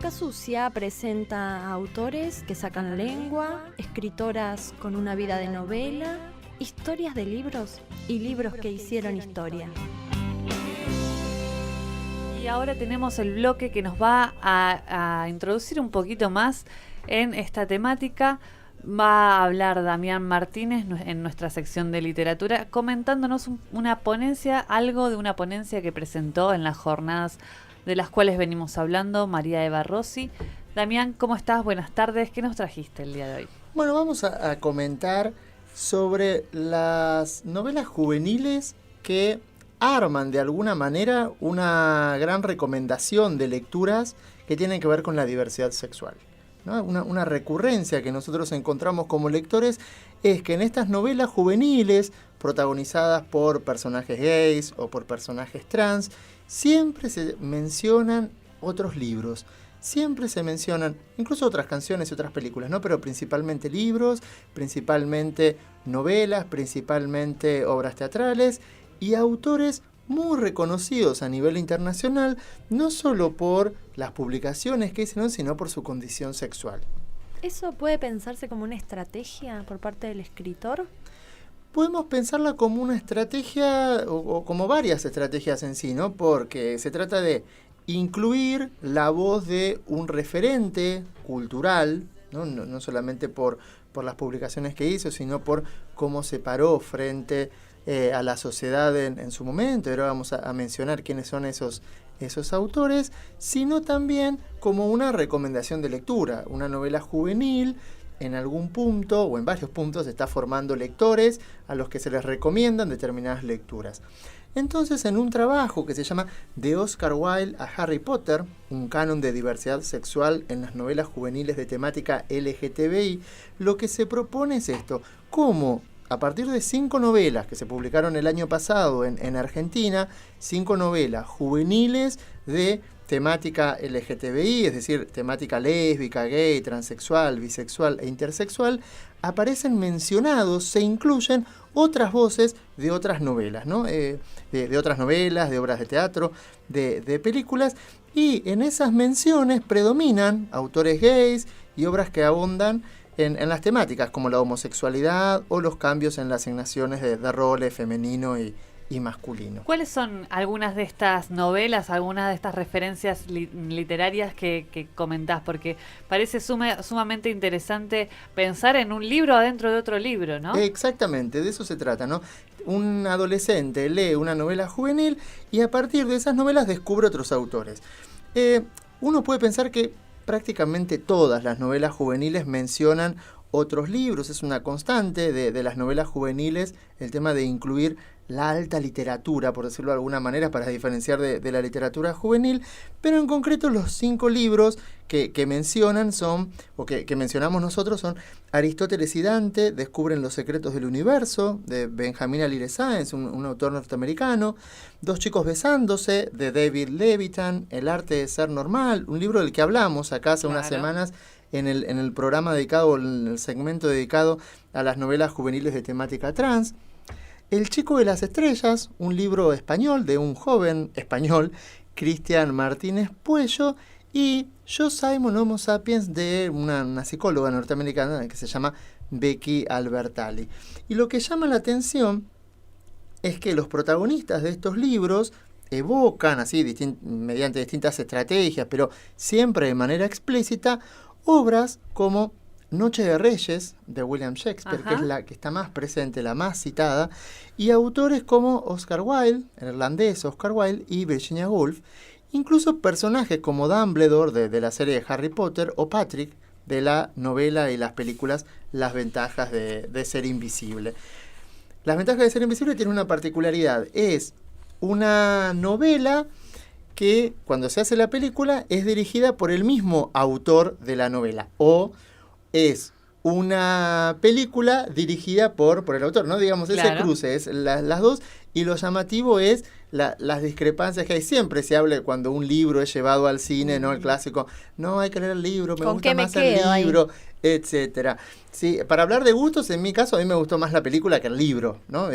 Boca Sucia presenta a autores que sacan lengua, escritoras con una vida de novela, historias de libros y libros que hicieron historia. Y ahora tenemos el bloque que nos va a introducir un poquito más en esta temática. Va a hablar Damián Martínez en nuestra sección de literatura, comentándonos algo de una ponencia que presentó en las jornadas de las cuales venimos hablando, María Eva Rossi. Damián, ¿cómo estás? Buenas tardes. ¿Qué nos trajiste el día de hoy? Bueno, vamos a comentar sobre las novelas juveniles que arman de alguna manera una gran recomendación de lecturas que tienen que ver con la diversidad sexual, ¿no? Una recurrencia que nosotros encontramos como lectores es que en estas novelas juveniles protagonizadas por personajes gays o por personajes trans, siempre se mencionan otros libros, siempre se mencionan incluso otras canciones y otras películas, ¿no? Pero principalmente libros, principalmente novelas, principalmente obras teatrales y autores muy reconocidos a nivel internacional, no solo por las publicaciones que hicieron, sino por su condición sexual. ¿Eso puede pensarse como una estrategia por parte del escritor? Podemos pensarla como una estrategia o como varias estrategias en sí, ¿no? Porque se trata de incluir la voz de un referente cultural, no solamente por las publicaciones que hizo, sino por cómo se paró frente a la sociedad en su momento. Ahora vamos a mencionar quiénes son esos autores, sino también como una recomendación de lectura. Una novela juvenil en algún punto o en varios puntos está formando lectores a los que se les recomiendan determinadas lecturas. Entonces, en un trabajo que se llama De Oscar Wilde a Harry Potter, un canon de diversidad sexual en las novelas juveniles de temática LGTBI, lo que se propone es esto: cómo a partir de 5 novelas que se publicaron el año pasado en Argentina, 5 novelas juveniles de temática LGTBI, es decir, temática lésbica, gay, transexual, bisexual e intersexual, aparecen mencionados, se incluyen otras voces de otras novelas, ¿no? De otras novelas, de obras de teatro, de películas, y en esas menciones predominan autores gays y obras que abundan en las temáticas como la homosexualidad o los cambios en las asignaciones de roles femenino y masculino. ¿Cuáles son algunas de estas novelas, algunas de estas referencias literarias que comentás? Porque parece sumamente interesante pensar en un libro adentro de otro libro, ¿no? Exactamente, de eso se trata, ¿no? Un adolescente lee una novela juvenil y a partir de esas novelas descubre otros autores. Uno puede pensar que prácticamente todas las novelas juveniles mencionan otros libros, es una constante de las novelas juveniles el tema de incluir la alta literatura, por decirlo de alguna manera, para diferenciar de la literatura juvenil, pero en concreto los 5 libros que mencionan son, o que mencionamos nosotros, son Aristóteles y Dante descubren los secretos del universo, de Benjamin Alire Sáenz, un autor norteamericano, Dos chicos besándose, de David Levitan, El arte de ser normal, un libro del que hablamos acá hace unas semanas, en el programa dedicado, en el segmento dedicado a las novelas juveniles de temática trans. El chico de las estrellas, un libro español de un joven español, Cristian Martínez Puello, y Yo Simon Homo Sapiens, de una psicóloga norteamericana que se llama Becky Albertalli. Y lo que llama la atención es que los protagonistas de estos libros evocan, así mediante distintas estrategias, pero siempre de manera explícita, obras como Noche de Reyes, de William Shakespeare, que es la que está más presente, la más citada, y autores como Oscar Wilde, el irlandés Oscar Wilde, y Virginia Woolf, incluso personajes como Dumbledore de la serie de Harry Potter, o Patrick, de la novela y las películas Las ventajas de ser invisible. Las ventajas de ser invisible tienen una particularidad, es una novela que cuando se hace la película es dirigida por el mismo autor de la novela, o es una película dirigida por el autor, ¿no? Digamos, ese cruce es las dos, y lo llamativo es las discrepancias que hay. Siempre se habla cuando un libro es llevado al cine, ¿no? El clásico, no, hay que leer el libro, me gusta más el libro, etcétera. Sí, para hablar de gustos, en mi caso, a mí me gustó más la película que el libro, ¿no?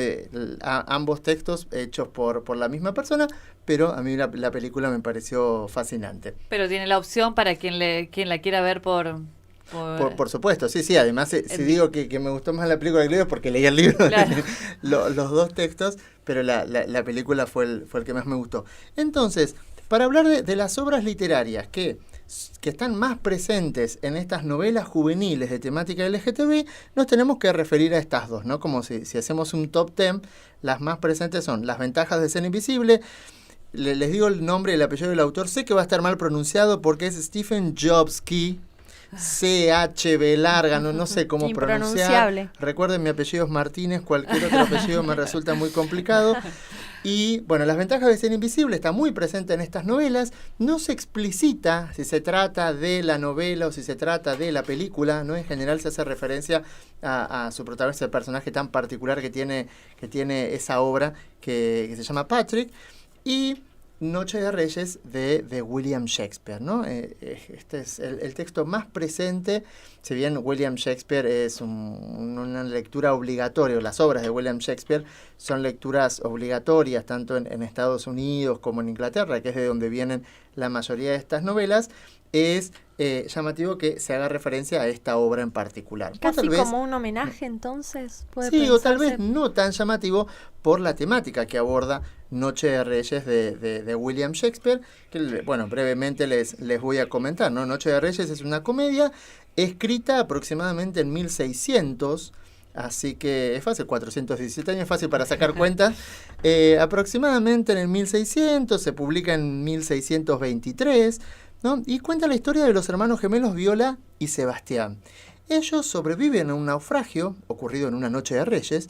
Ambos textos hechos por la misma persona, pero a mí la película me pareció fascinante. Pero tiene la opción para quien la quiera ver por supuesto, sí. Además, si digo que me gustó más la película que el libro es porque leí el libro, claro. los dos textos, pero la película fue el que más me gustó. Entonces, para hablar de las obras literarias que están más presentes en estas novelas juveniles de temática LGTBI, nos tenemos que referir a estas dos, ¿no? Como si hacemos un top 10, las más presentes son Las ventajas de ser invisible. Les digo el nombre y el apellido del autor. Sé que va a estar mal pronunciado porque es Stephen Chbosky. CHB larga, no sé cómo pronunciar. Recuerden, mi apellido es Martínez, cualquier otro apellido me resulta muy complicado. Y bueno, Las ventajas de ser invisible está muy presente en estas novelas. No se explicita si se trata de la novela o si se trata de la película, ¿no? En general se hace referencia a su protagonista, el personaje tan particular que tiene esa obra que se llama Patrick. Y Noche de Reyes de William Shakespeare, ¿no? Este es el texto más presente, si bien William Shakespeare es una lectura obligatoria, las obras de William Shakespeare son lecturas obligatorias tanto en Estados Unidos como en Inglaterra, que es de donde vienen la mayoría de estas novelas. Es llamativo que se haga referencia a esta obra en particular. Casi como un homenaje, entonces, puede sí, pensarse. O tal vez no tan llamativo por la temática que aborda Noche de Reyes de William Shakespeare, que, bueno, brevemente les voy a comentar, ¿no? Noche de Reyes es una comedia escrita aproximadamente en 1600, así que es fácil, 417 años, fácil para sacar cuentas. Aproximadamente en el 1600, se publica en 1623, ¿no? Y cuenta la historia de los hermanos gemelos Viola y Sebastián. Ellos sobreviven a un naufragio ocurrido en una noche de Reyes,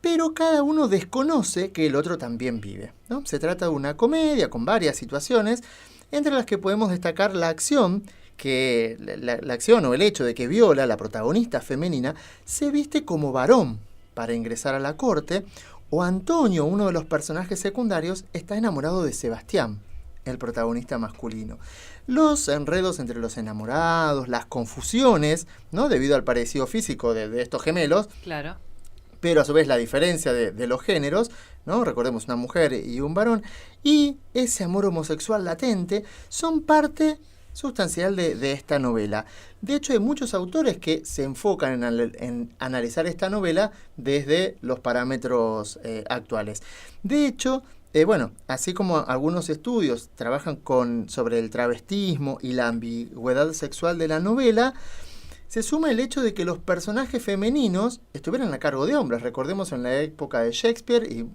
pero cada uno desconoce que el otro también vive, ¿no? Se trata de una comedia con varias situaciones, entre las que podemos destacar la acción, la acción o el hecho de que Viola, la protagonista femenina, se viste como varón para ingresar a la corte, o Antonio, uno de los personajes secundarios, está enamorado de Sebastián, el protagonista masculino. Los enredos entre los enamorados, las confusiones, ¿no? Debido al parecido físico de estos gemelos. Claro. Pero a su vez la diferencia de los géneros, ¿no? Recordemos una mujer y un varón, y ese amor homosexual latente son parte sustancial de esta novela. De hecho, hay muchos autores que se enfocan en analizar esta novela desde los parámetros actuales. De hecho, bueno, así como algunos estudios trabajan sobre el travestismo y la ambigüedad sexual de la novela, se suma el hecho de que los personajes femeninos estuvieran a cargo de hombres. Recordemos en la época de Shakespeare, y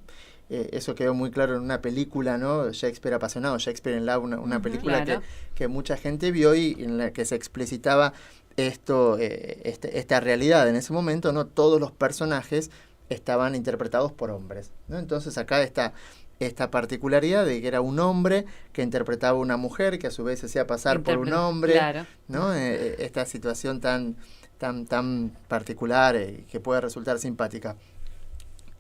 eso quedó muy claro en una película, ¿no? Shakespeare apasionado, Shakespeare in Love, una película claro. que mucha gente vio y en la que se explicitaba esta realidad en ese momento, ¿no? Todos los personajes estaban interpretados por hombres, ¿no? Entonces acá está esta particularidad de que era un hombre que interpretaba a una mujer que a su vez se hacía pasar por un hombre, claro. ¿no? Esta situación tan particular que puede resultar simpática.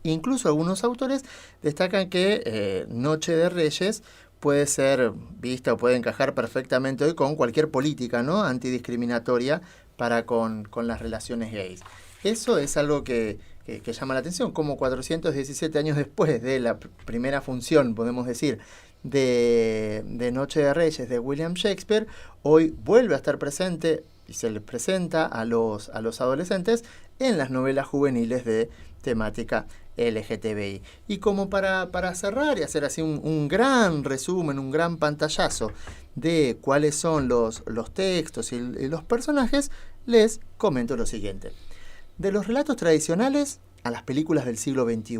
Incluso algunos autores destacan que Noche de Reyes puede ser vista o puede encajar perfectamente hoy con cualquier política, ¿no? Antidiscriminatoria para con las relaciones gays. Eso es algo que llama la atención, como 417 años después de la primera función, podemos decir, de Noche de Reyes de William Shakespeare, hoy vuelve a estar presente y se les presenta a los adolescentes en las novelas juveniles de temática LGTBI. Y como para cerrar y hacer así un gran resumen, un gran pantallazo de cuáles son los textos y los personajes, les comento lo siguiente. De los relatos tradicionales a las películas del siglo XXI,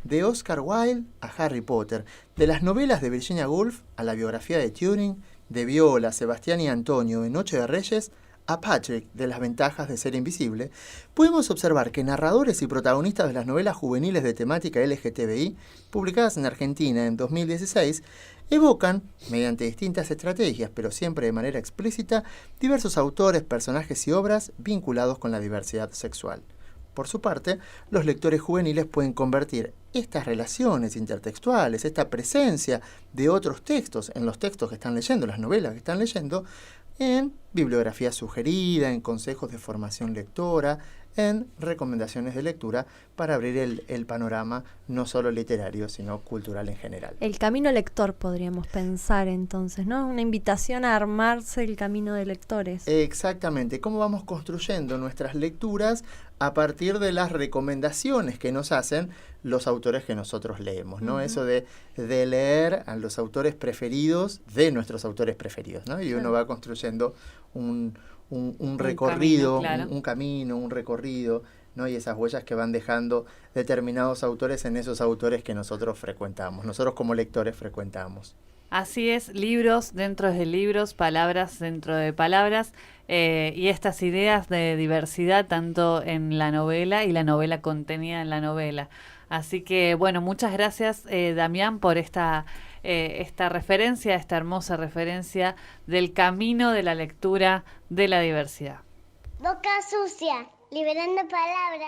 de Oscar Wilde a Harry Potter, de las novelas de Virginia Woolf a la biografía de Turing, de Viola, Sebastián y Antonio de Noche de Reyes, a Patrick de Las ventajas de ser invisible, podemos observar que narradores y protagonistas de las novelas juveniles de temática LGTBI, publicadas en Argentina en 2016, evocan, mediante distintas estrategias, pero siempre de manera explícita, diversos autores, personajes y obras vinculados con la diversidad sexual. Por su parte, los lectores juveniles pueden convertir estas relaciones intertextuales, esta presencia de otros textos en los textos que están leyendo, las novelas que están leyendo, en bibliografía sugerida, en consejos de formación lectora, en recomendaciones de lectura para abrir el panorama no solo literario, sino cultural en general. El camino lector podríamos pensar entonces, ¿no? Una invitación a armarse el camino de lectores. Exactamente, cómo vamos construyendo nuestras lecturas a partir de las recomendaciones que nos hacen los autores que nosotros leemos, ¿no? Eso de leer a los autores preferidos de nuestros autores preferidos, ¿no? Y uno va construyendo un recorrido, un camino, un recorrido, ¿no? Y esas huellas que van dejando determinados autores en esos autores que nosotros frecuentamos, nosotros como lectores frecuentamos. Así es, libros dentro de libros, palabras dentro de palabras, y estas ideas de diversidad tanto en la novela y la novela contenida en la novela. Así que, bueno, muchas gracias, Damián, por esta referencia, esta hermosa referencia del camino de la lectura de la diversidad. Boca sucia, liberando palabras.